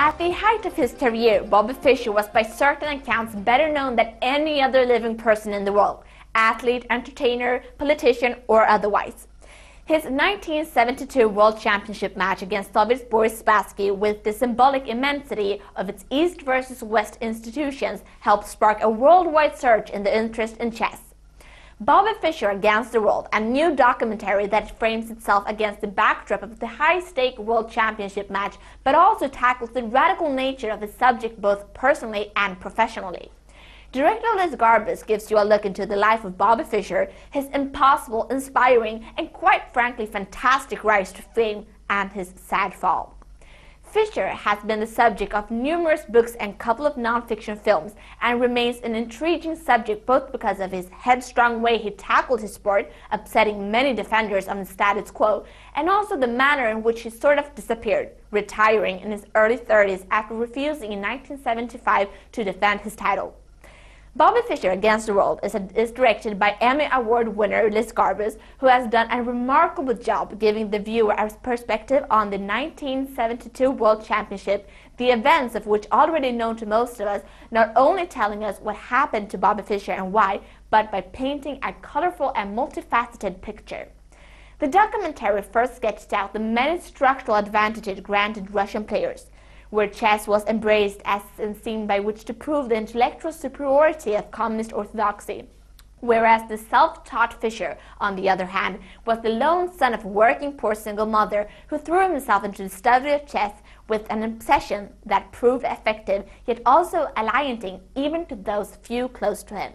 At the height of his career, Bobby Fischer was by certain accounts better known than any other living person in the world, athlete, entertainer, politician, or otherwise. His 1972 World Championship match against Soviet's Boris Spassky, with the symbolic immensity of its East versus West institutions, helped spark a worldwide surge in the interest in chess. Bobby Fischer Against the World, a new documentary that frames itself against the backdrop of the high-stake World Championship match, but also tackles the radical nature of the subject both personally and professionally. Director Les Garbus gives you a look into the life of Bobby Fischer, his impossible, inspiring, and quite frankly fantastic rise to fame, and his sad fall. Fischer has been the subject of numerous books and a couple of non-fiction films, and remains an intriguing subject both because of his headstrong way he tackled his sport, upsetting many defenders of the status quo, and also the manner in which he sort of disappeared, retiring in his early 30s after refusing in 1975 to defend his title. Bobby Fischer Against the World is directed by Emmy Award winner Les Garbus, who has done a remarkable job giving the viewer a perspective on the 1972 World Championship, the events of which already known to most of us, not only telling us what happened to Bobby Fischer and why, but by painting a colorful and multifaceted picture. The documentary first sketched out the many structural advantages granted Russian players, where chess was embraced as a scene by which to prove the intellectual superiority of communist orthodoxy, whereas the self-taught Fischer, on the other hand, was the lone son of a working poor single mother who threw himself into the study of chess with an obsession that proved effective, yet also alienating even to those few close to him.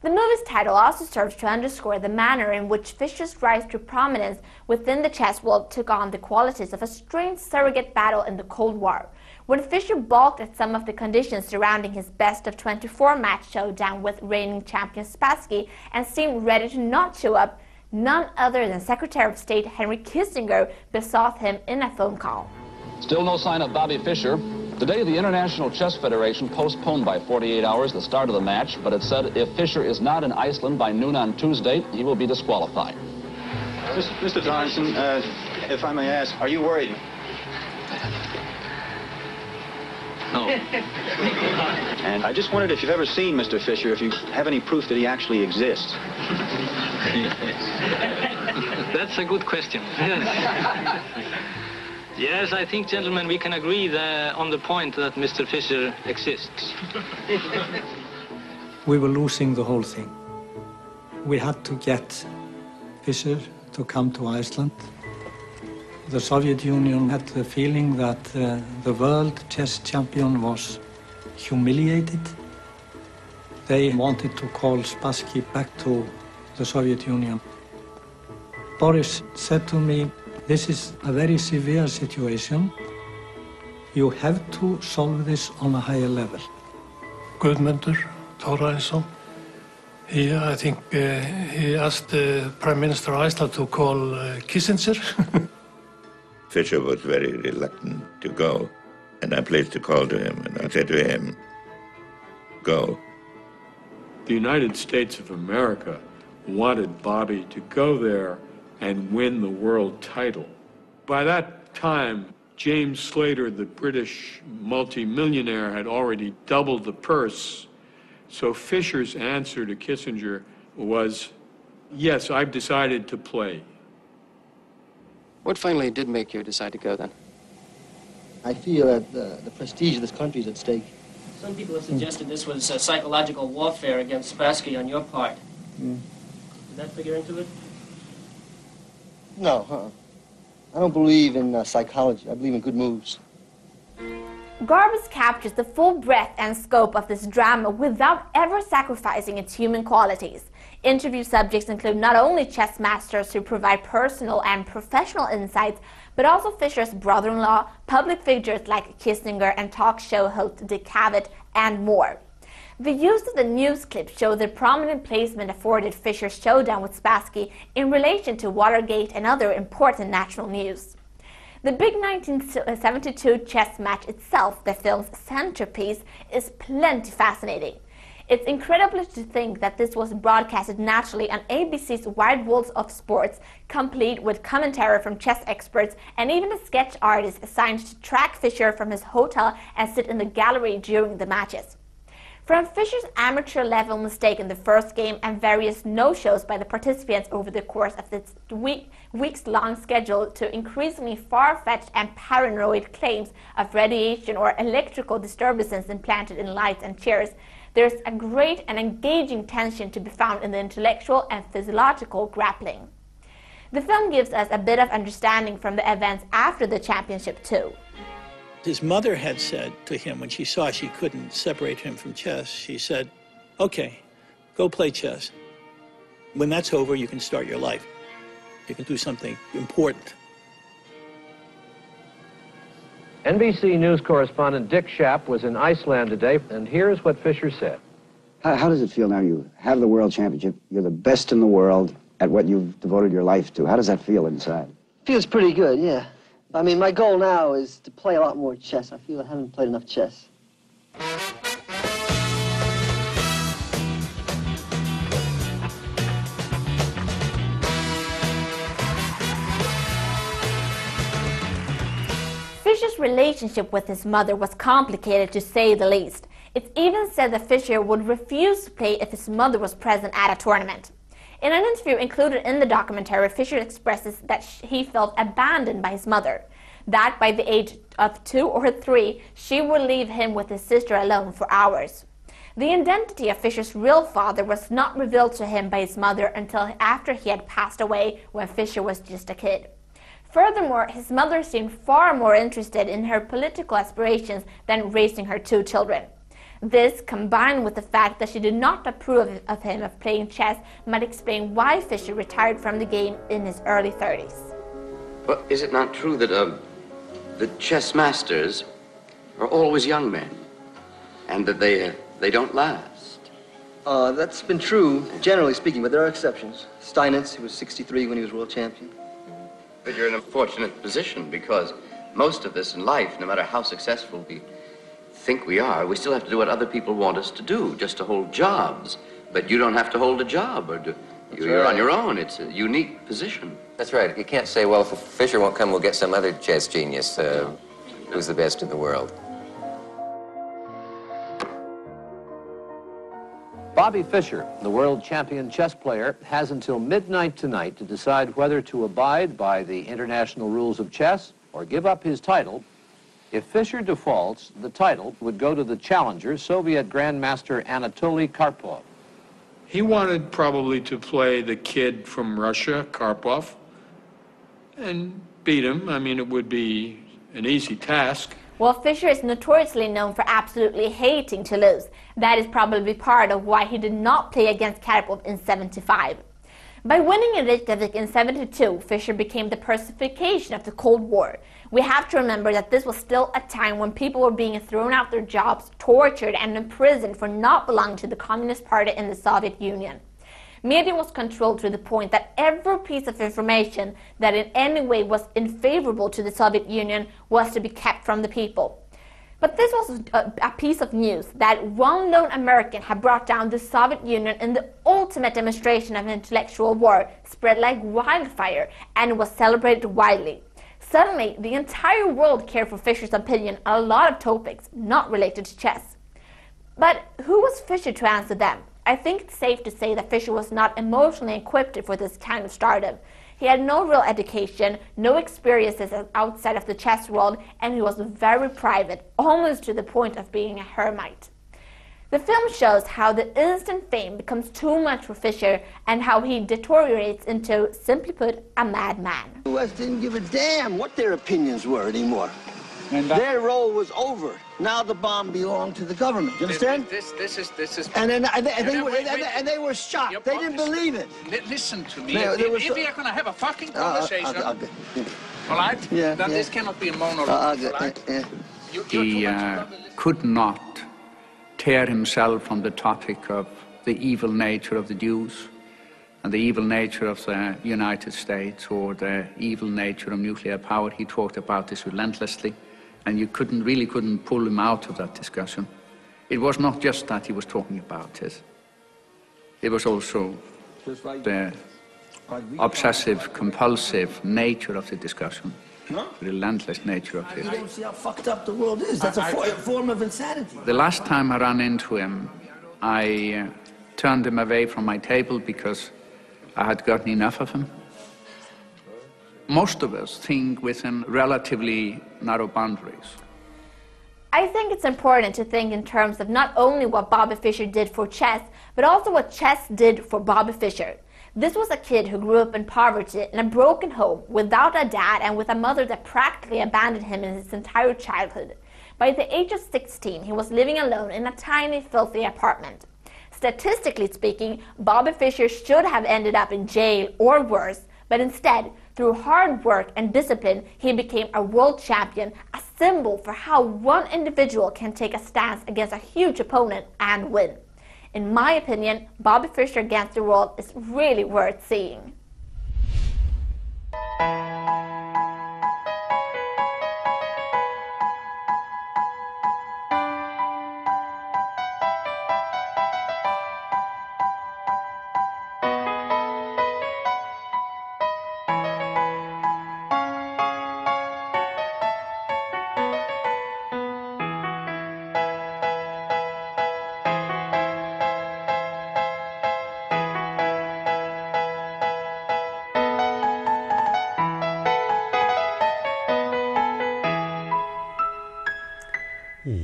The movie's title also serves to underscore the manner in which Fischer's rise to prominence within the chess world took on the qualities of a strange surrogate battle in the Cold War, when Fischer balked at some of the conditions surrounding his best-of-24 match showdown with reigning champion Spassky and seemed ready to not show up. None other than Secretary of State Henry Kissinger besought him in a phone call. Still no sign of Bobby Fischer. Today, the International Chess Federation postponed by 48 hours the start of the match, but it said if Fischer is not in Iceland by noon on Tuesday, he will be disqualified. Mr. Johnson, if I may ask, are you worried? No. And I just wondered if you've ever seen Mr. Fischer, if you have any proof that he actually exists. That's a good question. Yes, I think, gentlemen, we can agree on the point that Mr. Fischer exists. We were losing the whole thing. We had to get Fischer to come to Iceland. The Soviet Union had the feeling that the world chess champion was humiliated. They wanted to call Spassky back to the Soviet Union. Boris said to me, "This is a very severe situation. You have to solve this on a higher level." Guðmundur Thorarinsson, I think he asked the Prime Minister of Iceland to call Kissinger. Fischer was very reluctant to go, and I placed a call to him, and I said to him, "Go." The United States of America wanted Bobby to go there and win the world title. By that time, James Slater, the British multimillionaire, had already doubled the purse. So Fischer's answer to Kissinger was, "Yes, I've decided to play." What finally did make you decide to go then? I feel that the prestige of this country is at stake. Some people have suggested this was psychological warfare against Spassky on your part. Did that figure into it? No, I don't believe in psychology. I believe in good moves. Garbus captures the full breadth and scope of this drama without ever sacrificing its human qualities. Interview subjects include not only chess masters who provide personal and professional insights, but also Fischer's brother-in-law, public figures like Kissinger, and talk show host Dick Cavett, and more. The use of the news clip show the prominent placement afforded Fischer's showdown with Spassky in relation to Watergate and other important national news. The big 1972 chess match itself, the film's centerpiece, is plenty fascinating. It's incredible to think that this was broadcasted naturally on ABC's Wide Worlds of Sports, complete with commentary from chess experts and even a sketch artist assigned to track Fischer from his hotel and sit in the gallery during the matches. From Fischer's amateur-level mistake in the first game and various no-shows by the participants over the course of this weeks-long schedule to increasingly far-fetched and paranoid claims of radiation or electrical disturbances implanted in lights and chairs, there's a great and engaging tension to be found in the intellectual and physiological grappling. The film gives us a bit of understanding from the events after the championship too. His mother had said to him when she saw she couldn't separate him from chess, she said, "Okay, go play chess. When that's over, you can start your life. You can do something important." NBC News correspondent Dick Schaap was in Iceland today, and here's what Fischer said. How does it feel now? You have the World Championship. You're the best in the world at what you've devoted your life to. How does that feel inside? Feels pretty good, yeah. I mean, my goal now is to play a lot more chess. I feel I haven't played enough chess. Fischer's relationship with his mother was complicated, to say the least. It's even said that Fischer would refuse to play if his mother was present at a tournament. In an interview included in the documentary, Fischer expresses that he felt abandoned by his mother, that by the age of 2 or 3, she would leave him with his sister alone for hours. The identity of Fischer's real father was not revealed to him by his mother until after he had passed away, when Fischer was just a kid. Furthermore, his mother seemed far more interested in her political aspirations than raising her 2 children. This, combined with the fact that she did not approve of him playing chess, might explain why Fischer retired from the game in his early 30s. But is it not true that the chess masters are always young men, and that they don't last? That's been true, generally speaking, but there are exceptions. Steinitz, who was 63 when he was world champion. But you're in a fortunate position, because most of this in life, no matter how successful we think we are, we still have to do what other people want us to do, just to hold jobs. But you don't have to hold a job, or you're on your own. It's a unique position. That's right. You can't say, well, if Fischer won't come, we'll get some other chess genius who's the best in the world. Bobby Fischer, the world champion chess player, has until midnight tonight to decide whether to abide by the international rules of chess or give up his title. If Fischer defaults, the title would go to the challenger, Soviet Grandmaster Anatoly Karpov. He wanted probably to play the kid from Russia, Karpov, and beat him. I mean, it would be an easy task. Well, Fischer is notoriously known for absolutely hating to lose. That is probably part of why he did not play against Karpov in '75. By winning in Reykjavik in '72, Fischer became the personification of the Cold War. We have to remember that this was still a time when people were being thrown out their jobs, tortured, and imprisoned for not belonging to the Communist Party in the Soviet Union. Media was controlled to the point that every piece of information that in any way was unfavorable to the Soviet Union was to be kept from the people. But this was a piece of news that one lone American had brought down the Soviet Union in the ultimate demonstration of intellectual war, spread like wildfire, and was celebrated widely. Suddenly, the entire world cared for Fischer's opinion on a lot of topics not related to chess. But who was Fischer to answer them? I think it's safe to say that Fischer was not emotionally equipped for this kind of stardom. He had no real education, no experiences outside of the chess world, and he was very private, almost to the point of being a hermit. The film shows how the instant fame becomes too much for Fischer and how he deteriorates into, simply put, a madman. The West didn't give a damn what their opinions were anymore. And their role was over. Now the bomb belonged to the government. You understand? This is. And they were shocked. They didn't believe it. Listen to me. If we are going to have a fucking conversation, all right? Yeah. Then this cannot be a monologue. Right? He could not tear himself from the topic of the evil nature of the Jews and the evil nature of the United States or the evil nature of nuclear power. He talked about this relentlessly, and you really couldn't pull him out of that discussion. it was not just that he was talking about it. It was also the obsessive, compulsive nature of the discussion, the relentless nature of it. You don't see how fucked up the world is. That's a form of insanity. The last time I ran into him, I turned him away from my table because I had gotten enough of him. Most of us think within relatively narrow boundaries. I think it's important to think in terms of not only what Bobby Fischer did for chess, but also what chess did for Bobby Fischer. This was a kid who grew up in poverty in a broken home, without a dad and with a mother that practically abandoned him in his entire childhood. By the age of 16, he was living alone in a tiny, filthy apartment. Statistically speaking, Bobby Fischer should have ended up in jail or worse, but instead, through hard work and discipline, he became a world champion, a symbol for how one individual can take a stance against a huge opponent and win. In my opinion, Bobby Fischer against the world is really worth seeing.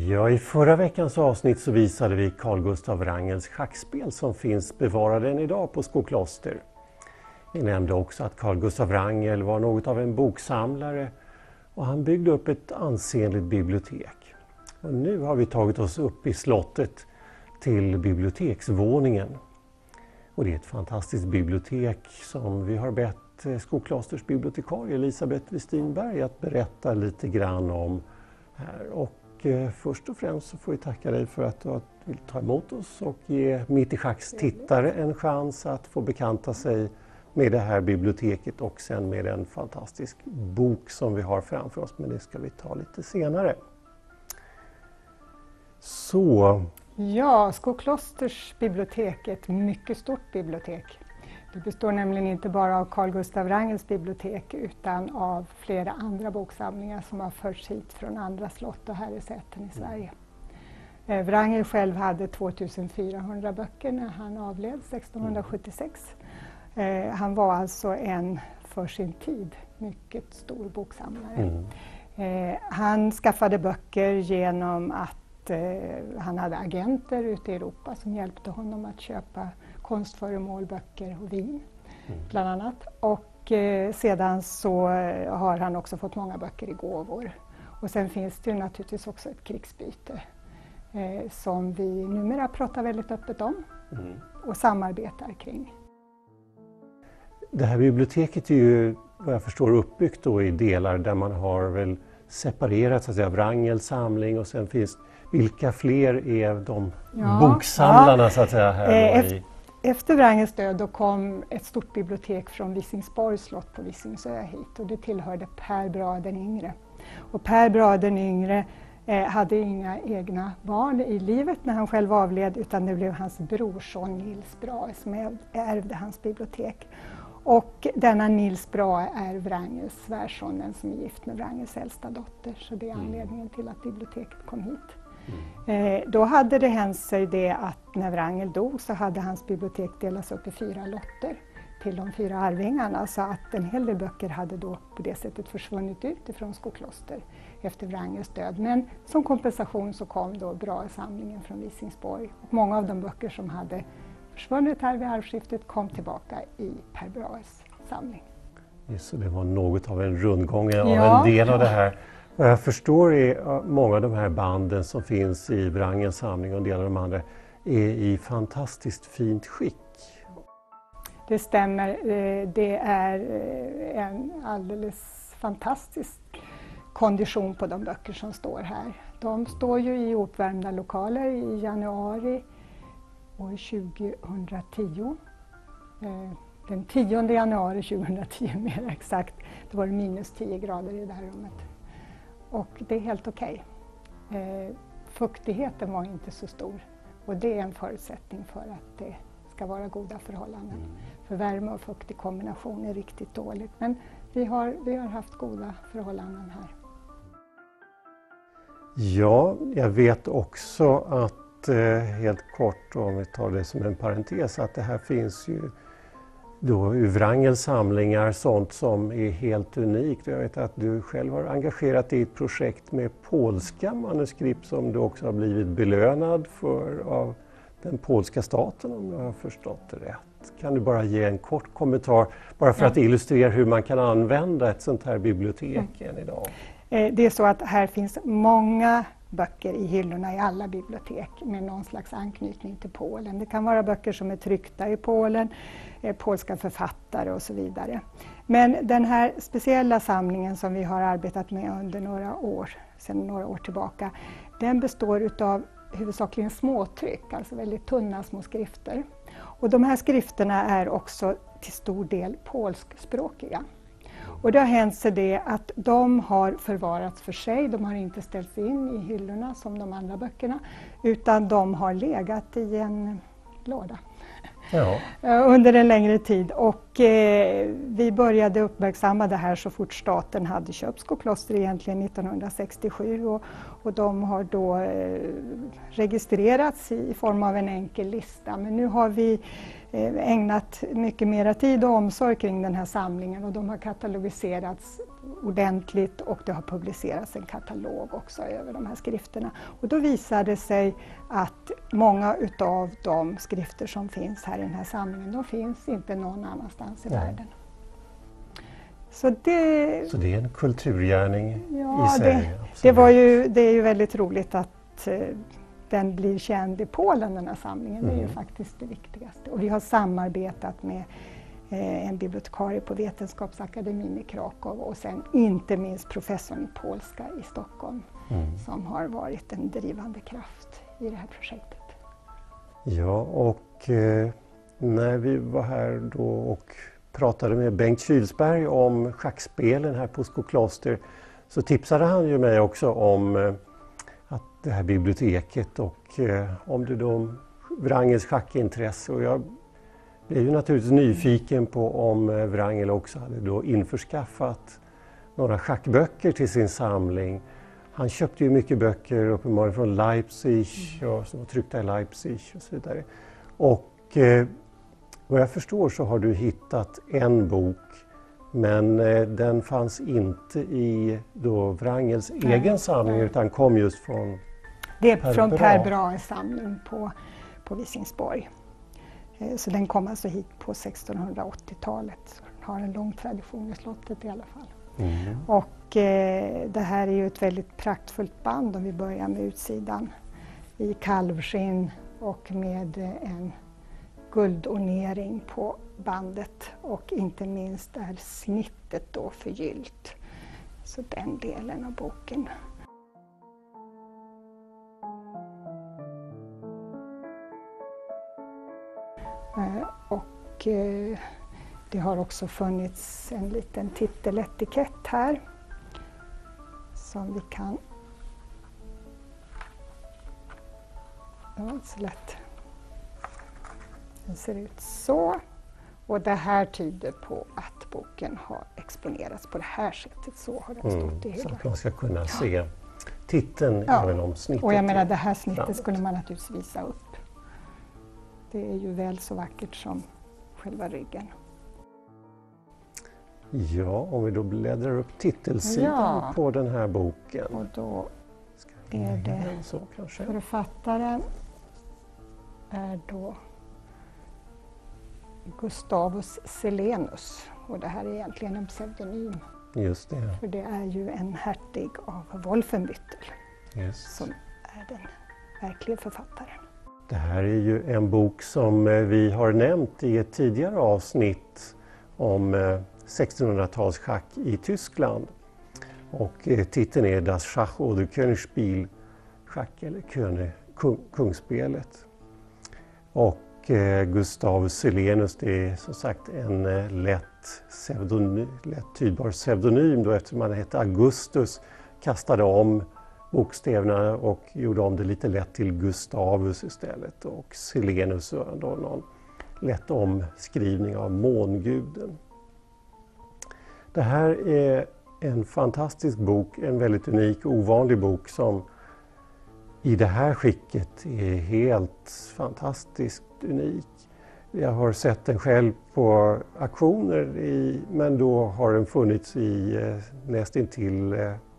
Ja, i förra veckans avsnitt så visade vi Carl Gustav Wrangels schackspel som finns bevarade än idag på Skokloster. Vi nämnde också att Carl Gustav Wrangel var något av en boksamlare och han byggde upp ett ansenligt bibliotek. Och nu har vi tagit oss upp i slottet till biblioteksvåningen. Och det är ett fantastiskt bibliotek som vi har bett Skoklosters bibliotekarie Elisabeth Westinberg att berätta lite grann om här. Och först och främst så får vi tacka dig för att du vill ta emot oss och ge Mitt i Schacks tittare en chans att få bekanta sig med det här biblioteket och sen med en fantastisk bok som vi har framför oss, men det ska vi ta lite senare. Så. Ja, Skoklosters bibliotek är ett mycket stort bibliotek. Det består nämligen inte bara av Carl Gustav Wrangels bibliotek utan av flera andra boksamlingar som har förts hit från andra slott och herresäten i Sverige. Wrangel själv hade 2400 böcker när han avled 1676. Han var alltså en för sin tid mycket stor boksamlare. Han skaffade böcker genom att han hade agenter ute i Europa som hjälpte honom att köpa konstföremål, böcker och vin bland annat. Och sedan så har han också fått många böcker i gåvor. Och sen finns det ju naturligtvis också ett krigsbyte som vi numera pratar väldigt öppet om och samarbetar kring. Det här biblioteket är ju vad jag förstår uppbyggt då i delar där man har väl separerat så att säga Wrangels samling och sen finns vilka fler är de boksamlarna så att säga här Efter Wrangels död då kom ett stort bibliotek från Visingsborgs slott på Visingsö hit och det tillhörde Per Braden yngre. Och Per Braden yngre hade inga egna barn i livet när han själv avled utan det blev hans brorson Nils Brahe som ärvde hans bibliotek. Och denna Nils Brahe är Wrangels svärsonen som är gift med Wrangels äldsta dotter så det är anledningen till att biblioteket kom hit. Då hade det hänt sig det att när Wrangel dog så hade hans bibliotek delats upp i 4 lotter till de 4 arvingarna så att en hel del böcker hade då på det sättet försvunnit ut ifrån Skokloster efter Wrangels död. Men som kompensation så kom då Brahe-samlingen från Visingsborg och många av de böcker som hade försvunnit här vid arvskiftet kom tillbaka i Per Brahes samling. Just så det var något av en rundgång av en del av det här. Vad jag förstår är många av de här banden som finns i Wrangels samling och en del av de andra är i fantastiskt fint skick. Det stämmer. Det är en alldeles fantastisk kondition på de böcker som står här. De står ju i uppvärmda lokaler i januari år 2010. Den 10 januari 2010 mer exakt. Det var minus 10 grader i det här rummet. Och det är helt okej. fuktigheten var inte så stor. Och det är en förutsättning för att det ska vara goda förhållanden. För värme och fukt i kombination är riktigt dåligt. Men vi har haft goda förhållanden här. Ja, jag vet också att, helt kort om vi tar det som en parentes, att det här finns ju då ur Wrangels samlingar sånt som är helt unikt. Jag vet att du själv har engagerat dig i ett projekt med polska manuskript som du också har blivit belönad för av den polska staten, om jag har förstått det rätt. Kan du bara ge en kort kommentar bara för att illustrera hur man kan använda ett sånt här bibliotek än idag? Det är så att här finns många böcker i hyllorna i alla bibliotek med någon slags anknytning till Polen. Det kan vara böcker som är tryckta i Polen, polska författare och så vidare. Men den här speciella samlingen som vi har arbetat med under sedan några år tillbaka, den består utav huvudsakligen småtryck, alltså väldigt tunna små skrifter. Och de här skrifterna är också till stor del polskspråkiga. Och det har hänt sig det att de har förvarats för sig, de har inte ställts in i hyllorna som de andra böckerna, utan de har legat i en låda under en längre tid. Och vi började uppmärksamma det här så fort staten hade köpt Skokloster egentligen 1967 och de har då registrerats i form av en enkel lista. Men nu har vi ägnat mycket mera tid och omsorg kring den här samlingen och de har katalogiserats ordentligt och det har publicerats en katalog också över de här skrifterna. Och då visade det sig att många utav de skrifter som finns här i den här samlingen, de finns inte någon annanstans i världen. Så det är en kulturgärning i sig? Det är ju väldigt roligt att den blir känd i Polen, den här samlingen. Det är ju faktiskt det viktigaste. Och vi har samarbetat med en bibliotekarie på Vetenskapsakademin i Krakow och sen inte minst professorn i polska i Stockholm som har varit en drivande kraft i det här projektet. Ja, och när vi var här då och pratade med Bengt Kylsberg om schackspelen här på Skokloster så tipsade han ju mig också om att det här biblioteket och om det då Wrangels schackintresse. Och jag blev ju naturligtvis nyfiken på om Wrangel också hade då införskaffat några schackböcker till sin samling. Han köpte ju mycket böcker uppenbarligen från Leipzig och som var tryckta i Leipzig och så vidare. Och vad jag förstår så har du hittat en bok, men den fanns inte i då Wrangels egen samling utan kom just från Det är från Per Brahes samling på Visingsborg. Så den kom alltså hit på 1680-talet. Så den har en lång tradition i slottet i alla fall. Och det här är ju ett väldigt praktfullt band om vi börjar med utsidan i kalvskinn och med en guldornering på bandet och inte minst är snittet då förgyllt. Så den delen av boken. Och det har också funnits en liten titeletikett här som vi kan... Det var inte så lätt. Den ser ut så. Och det här tyder på att boken har exponerats på det här sättet. Så har den stått i hela. Så att man ska kunna se titeln även om snittet. Och jag menar det här snittet skulle man naturligtvis visa upp. Det är ju väl så vackert som själva ryggen. Ja, om vi då bläddrar upp titelsidan på den här boken. Och då är det så, kanske. Författaren är då Gustavus Silenus. Och det här är egentligen en pseudonym. Just det. För det är ju en hertig av Wolfenbüttel som är den verkliga författaren. Det här är ju en bok som vi har nämnt i ett tidigare avsnitt om 1600-talsschack i Tyskland. Och titeln är Das Schach oder Königsspiel, schack eller kungsspelet. Och Gustavus Silenus, det är som sagt en lätt tydbar pseudonym då eftersom han hette Augustus, kastade om bokstäverna och gjorde om det lite lätt till Gustavus istället, och Silenus och då någon lätt omskrivning av månguden. Det här är en fantastisk bok, en väldigt unik och ovanlig bok som i det här skicket är helt fantastiskt unik. Jag har sett den själv på auktioner, men då har den funnits i nästintill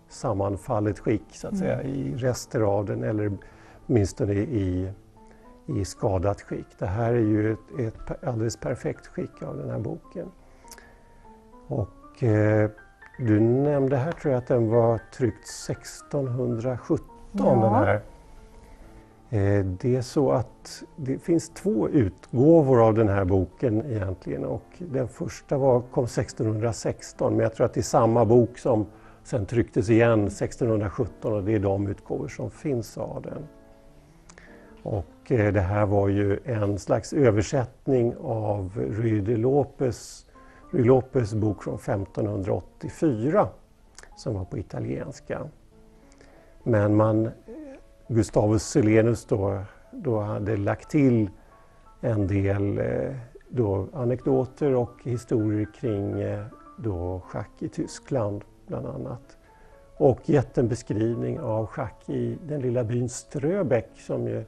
sammanfallet skick så att säga, i rester av den eller åtminstone i skadat skick. Det här är ju ett alldeles perfekt skick av den här boken. Och du nämnde här, tror jag, att den var tryckt 1617, den här. Det är så att det finns 2 utgåvor av den här boken egentligen, och den första kom 1616, men jag tror att det är samma bok som sen trycktes igen 1617, och det är de utgåvor som finns av den. Och det här var ju en slags översättning av Ruy de Lopes bok från 1584 som var på italienska. Men Gustavus Silenus då hade lagt till en del anekdoter och historier kring schack i Tyskland bland annat. Och gett en beskrivning av schack i den lilla byn Ströbeck som ju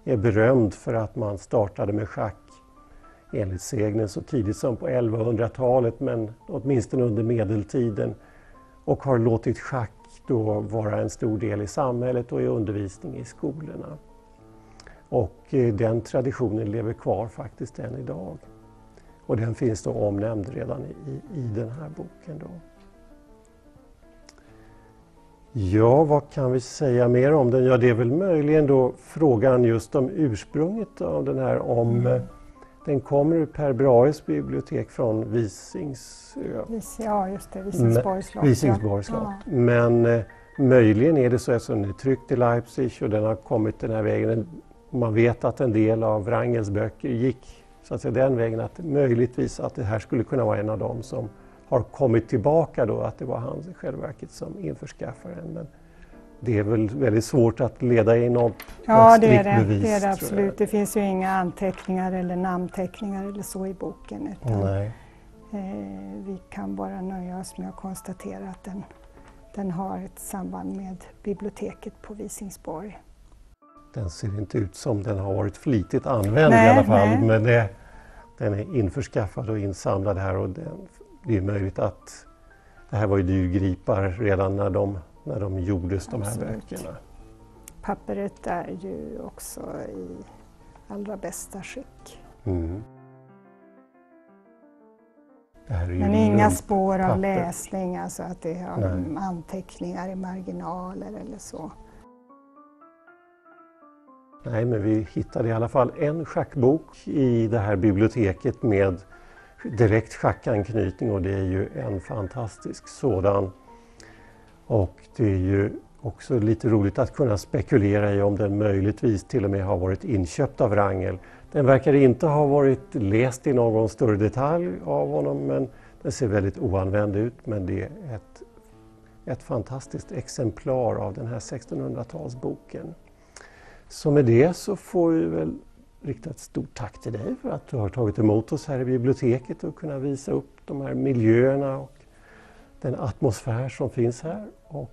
är berömd för att man startade med schack enligt sägnen så tidigt som på 1100-talet, men åtminstone under medeltiden, och har låtit schack då vara en stor del i samhället och i undervisning i skolorna. Och den traditionen lever kvar faktiskt än idag. Och den finns då omnämnd redan i den här boken då. Ja, vad kan vi säga mer om den? Ja, det är väl möjligen då frågan just om ursprunget av den här, om den kommer ur Per Brahes bibliotek från Visingsö. Ja, just det, Visingsborgs slott. Visingsborgs slott. Ja. Men möjligen är det så att den är tryckt i Leipzig och den har kommit den här vägen. Man vet att en del av Wrangels böcker gick så att säga den vägen, att möjligtvis att det här skulle kunna vara en av dem som har kommit tillbaka då, att det var han i själva verket som införskaffade den. Men det är väl väldigt svårt att leda in något strikt bevis. Det är det absolut. Det finns ju inga anteckningar eller namnteckningar eller så i boken. Utan nej. Vi kan bara nöja oss med att konstatera att den har ett samband med biblioteket på Visingsborg. Den ser inte ut som den har varit flitigt använd i alla fall, men den är införskaffad och insamlad här, och det är möjligt att det här var ju dyrgripar redan när de gjordes, de här böckerna. Pappret är ju också i allra bästa skick. Mm. Men inga spår av läsning, alltså att det har anteckningar i marginaler eller så. Nej, men vi hittade i alla fall en schackbok i det här biblioteket med direkt schackanknytning, och det är ju en fantastisk sådan. Och det är ju också lite roligt att kunna spekulera i om den möjligtvis till och med har varit inköpt av Wrangel. Den verkar inte ha varit läst i någon större detalj av honom, men den ser väldigt oanvänd ut. Men det är ett fantastiskt exemplar av den här 1600-talsboken. Så med det så får vi väl rikta ett stort tack till dig för att du har tagit emot oss här i biblioteket och kunna visa upp de här miljöerna och den atmosfär som finns här. Och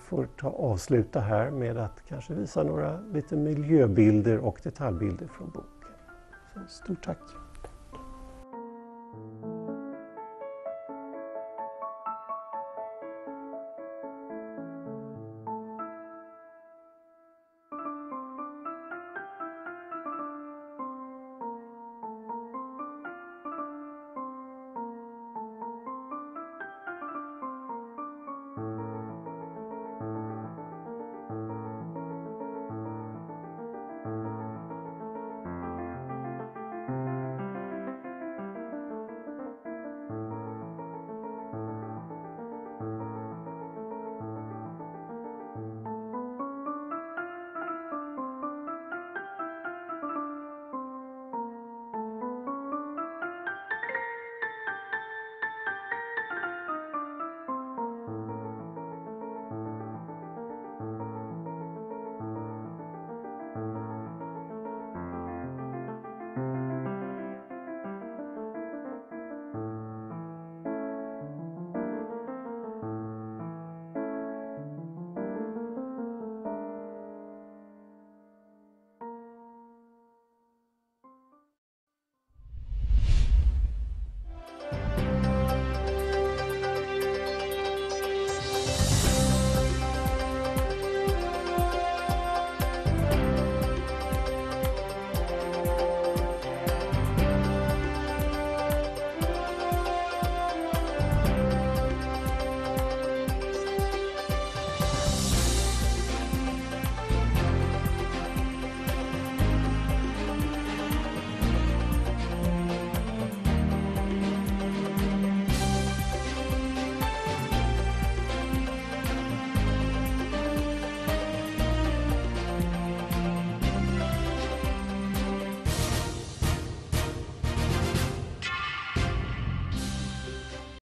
får avsluta här med att kanske visa några lite miljöbilder och detaljbilder från boken. Så stort tack!